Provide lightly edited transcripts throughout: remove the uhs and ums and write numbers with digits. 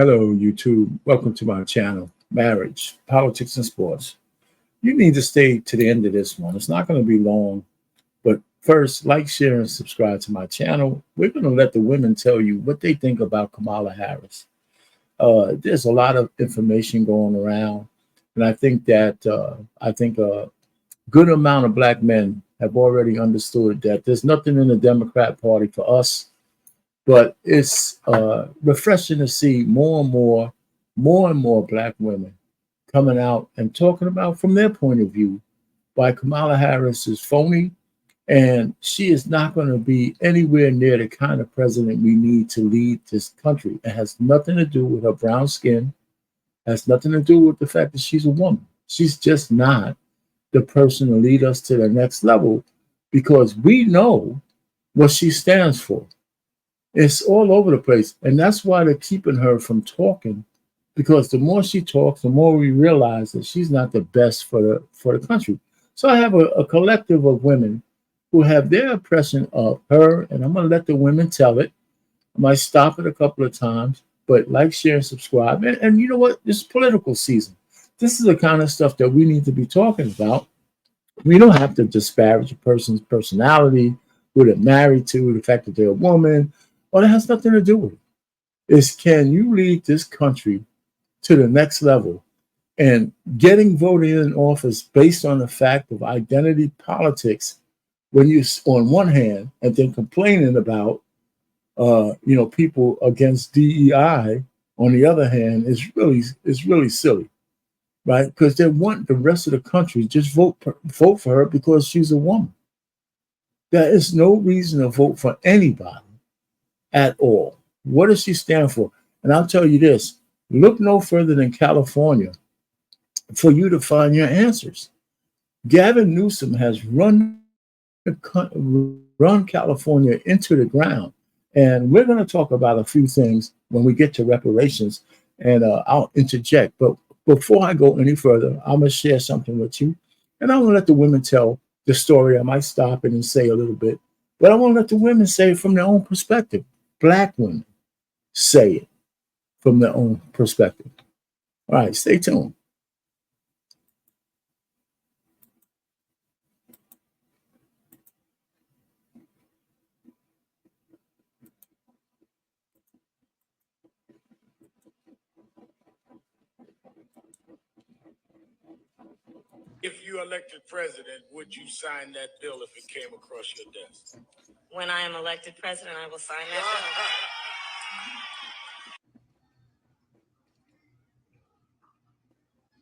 Hello, YouTube. Welcome to my channel, Marriage, Politics, and Sports. You need to stay to the end of this one. It's not going to be long, but first, like, share, and subscribe to my channel. We're going to let the women tell you what they think about Kamala Harris. There's a lot of information going around, and I think that a good amount of black men have already understood that there's nothing in the Democrat Party for us. But it's refreshing to see more and more black women coming out and talking about from their point of view why Kamala Harris is phony and she is not going to be anywhere near the kind of president we need to lead this country. It has nothing to do with her brown skin, has nothing to do with the fact that she's a woman. She's just not the person to lead us to the next level because we know what she stands for. It's all over the place. And that's why they're keeping her from talking, because the more she talks, the more we realize that she's not the best for the country. So I have a collective of women who have their impression of her, and I'm going to let the women tell it. I might stop it a couple of times, but like, share, and subscribe. And you know what? This is political season. This is the kind of stuff that we need to be talking about. We don't have to disparage a person's personality, who they're married to, the fact that they're a woman. Well, it has nothing to do with it. It's, can you lead this country to the next level? And getting voted in office based on the fact of identity politics, when you on one hand, and then complaining about people against DEI on the other hand, is really silly, right? Because they want the rest of the country just vote for her because she's a woman. There is no reason to vote for anybody at all. What does she stand for? And I'll tell you this, look no further than California for you to find your answers. Gavin Newsom has run California into the ground. And we're going to talk about a few things when we get to reparations, and I'll interject. But before I go any further, I'm going to share something with you. And I'm going to let the women tell the story. I might stop it and say a little bit, but I want to let the women say it from their own perspective. Black women say it from their own perspective. All right, stay tuned. If you elected president, would you sign that bill if it came across your desk? When I am elected president, I will sign that bill.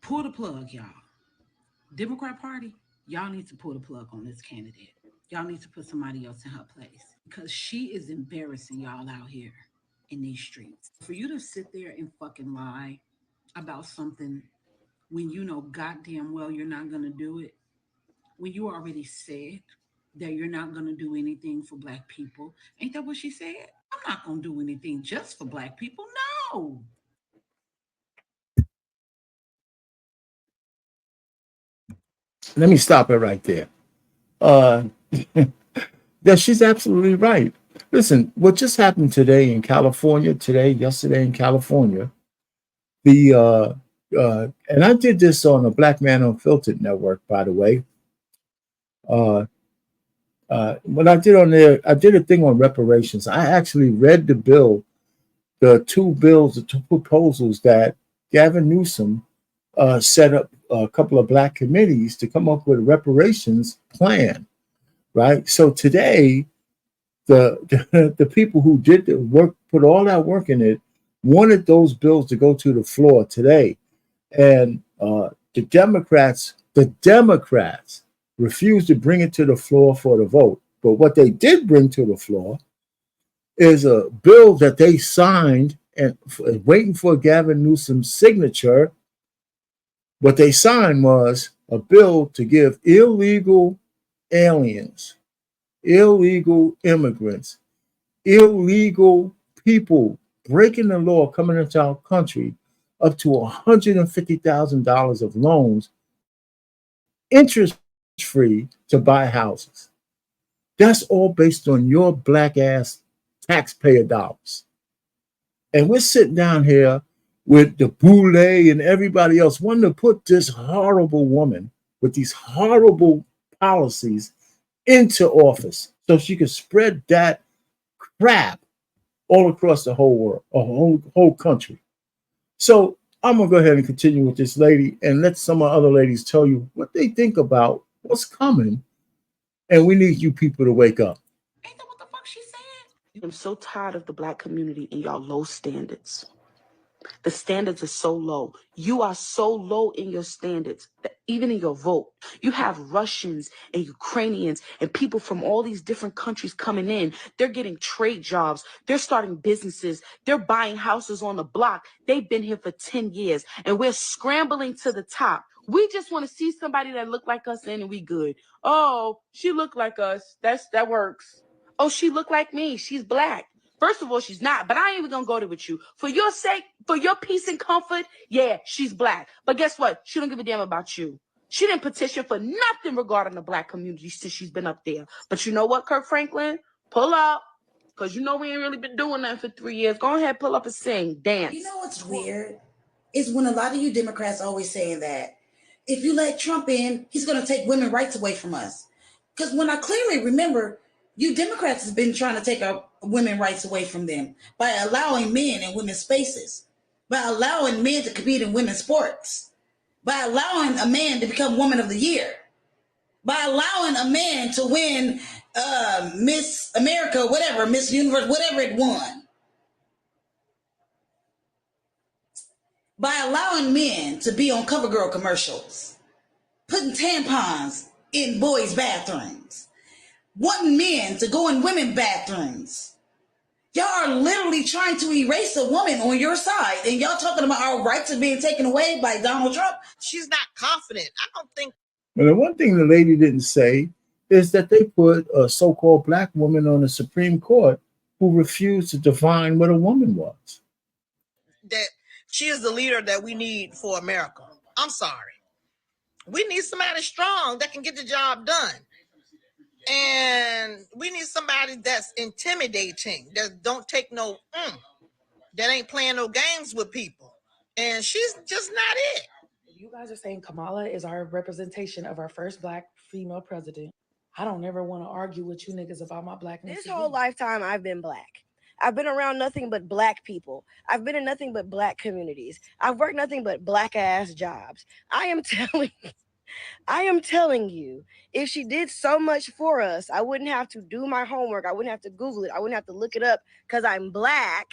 Pull the plug, y'all. Democrat Party, y'all need to pull the plug on this candidate. Y'all need to put somebody else in her place because she is embarrassing y'all out here in these streets. For you to sit there and fucking lie about something when you know goddamn well you're not going to do it, when you already said that you're not going to do anything for black people. Ain't that what she said? I'm not going to do anything just for black people. No. Let me stop it right there. Yeah, she's absolutely right. Listen, what just happened today in California, yesterday in California, and I did this on the Black Man Unfiltered network, by the way. What I did on there, I did a thing on reparations. I actually read the bill, the two proposals that Gavin Newsom set up a couple of black committees to come up with a reparations plan, right? So today, the people who did the work, put all that work in it, wanted those bills to go to the floor today. And the Democrats refused to bring it to the floor for the vote. But what they did bring to the floor is a bill that they signed and waiting for Gavin Newsom's signature. What they signed was a bill to give illegal aliens, illegal immigrants, illegal people breaking the law coming into our country up to $150,000 of loans, interest-free, to buy houses. That's all based on your black ass taxpayer dollars. And we're sitting down here with the Boule and everybody else, wanting to put this horrible woman with these horrible policies into office so she could spread that crap all across the whole world, a whole country. So I'm gonna go ahead and continue with this lady and let some of the other ladies tell you what they think about what's coming. And we need you people to wake up. Ain't that what the fuck she said? I'm so tired of the Black community and y'all low standards. The standards are so low. You are so low in your standards that even in your vote, you have Russians and Ukrainians and people from all these different countries coming in. They're getting trade jobs. They're starting businesses. They're buying houses on the block. They've been here for 10 years and we're scrambling to the top. We just want to see somebody that look like us and we good. Oh, she look like us. That works. Oh, she look like me. She's Black. First of all, she's not, but I ain't even gonna go there with you. For your sake, for your peace and comfort, yeah, she's Black. But guess what? She don't give a damn about you. She didn't petition for nothing regarding the Black community since she's been up there. But you know what, Kirk Franklin? Pull up, because you know we ain't really been doing that for 3 years. Go ahead, pull up and sing, dance. You know what's weird? Is when a lot of you Democrats always saying that if you let Trump in, he's gonna take women's rights away from us. Because when I clearly remember, you Democrats have been trying to take our women's rights away from them by allowing men in women's spaces, by allowing men to compete in women's sports, by allowing a man to become Woman of the Year, by allowing a man to win Miss America, whatever, Miss Universe, whatever it won, by allowing men to be on CoverGirl commercials, putting tampons in boys' bathrooms, wanting men to go in women's bathrooms. Y'all are literally trying to erase a woman on your side, and y'all talking about our rights are being taken away by Donald Trump. She's not confident. I don't think. Well, the one thing the lady didn't say is that they put a so-called Black woman on the Supreme Court who refused to define what a woman was. That she is the leader that we need for America. I'm sorry. We need somebody strong that can get the job done. And we need somebody that's intimidating, that don't take no, that ain't playing no games with people. And she's just not it. You guys are saying Kamala is our representation of our first Black female president. I don't ever want to argue with you niggas about my Blackness. This whole lifetime, I've been Black. I've been around nothing but Black people. I've been in nothing but Black communities. I've worked nothing but Black ass jobs. I am telling you, if she did so much for us, I wouldn't have to do my homework. I wouldn't have to Google it. I wouldn't have to look it up because I'm Black.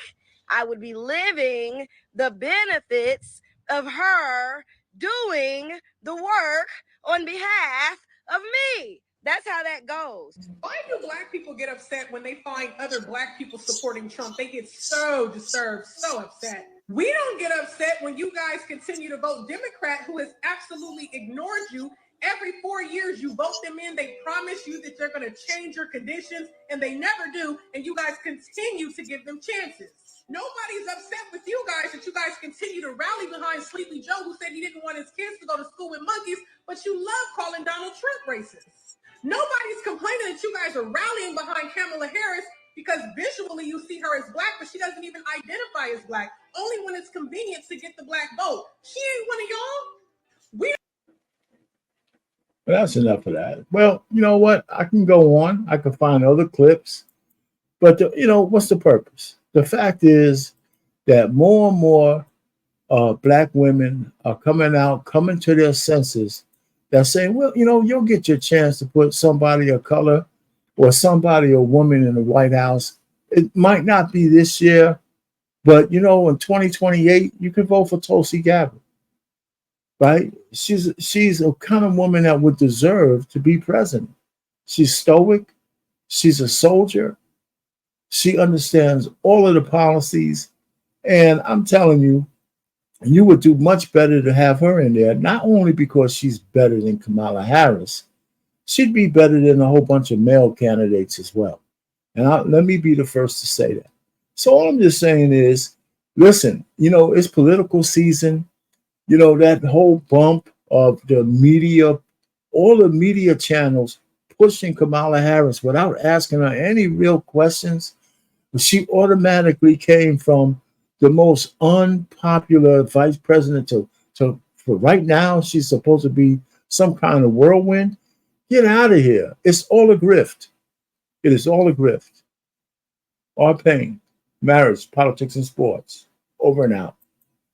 I would be living the benefits of her doing the work on behalf of me. That's how that goes. Why do Black people get upset when they find other Black people supporting Trump? They get so disturbed, so upset. We don't get upset when you guys continue to vote Democrat, who has absolutely ignored you. Every 4 years, you vote them in. They promise you that they're going to change your conditions, and they never do. And you guys continue to give them chances. Nobody's upset with you guys that you guys continue to rally behind Sleepy Joe, who said he didn't want his kids to go to school with monkeys, but you love calling Donald Trump racist. Nobody's complaining that you guys are rallying behind Kamala Harris because visually you see her as Black, but she doesn't even identify as Black, only when it's convenient to get the Black vote. She ain't one of y'all. Well, that's enough of that. Well, you know what? I can go on. I can find other clips. But, what's the purpose? The fact is that more and more Black women are coming to their senses. They're saying, well, you'll get your chance to put somebody of color or a woman in the White House. It might not be this year, but, in 2028, you can vote for Tulsi Gabbard, right? She's a kind of woman that would deserve to be president. She's stoic. She's a soldier. She understands all of the policies. And I'm telling you, you would do much better to have her in there, not only because she's better than Kamala Harris, she'd be better than a whole bunch of male candidates as well. And let me be the first to say that. So all I'm just saying is, listen, it's political season. That whole bump of the media, all the media channels pushing Kamala Harris without asking her any real questions. She automatically came from the most unpopular vice president for right now. She's supposed to be some kind of whirlwind. Get out of here. It's all a grift. It is all a grift. All pain. Marriage, politics, and sports. Over and out.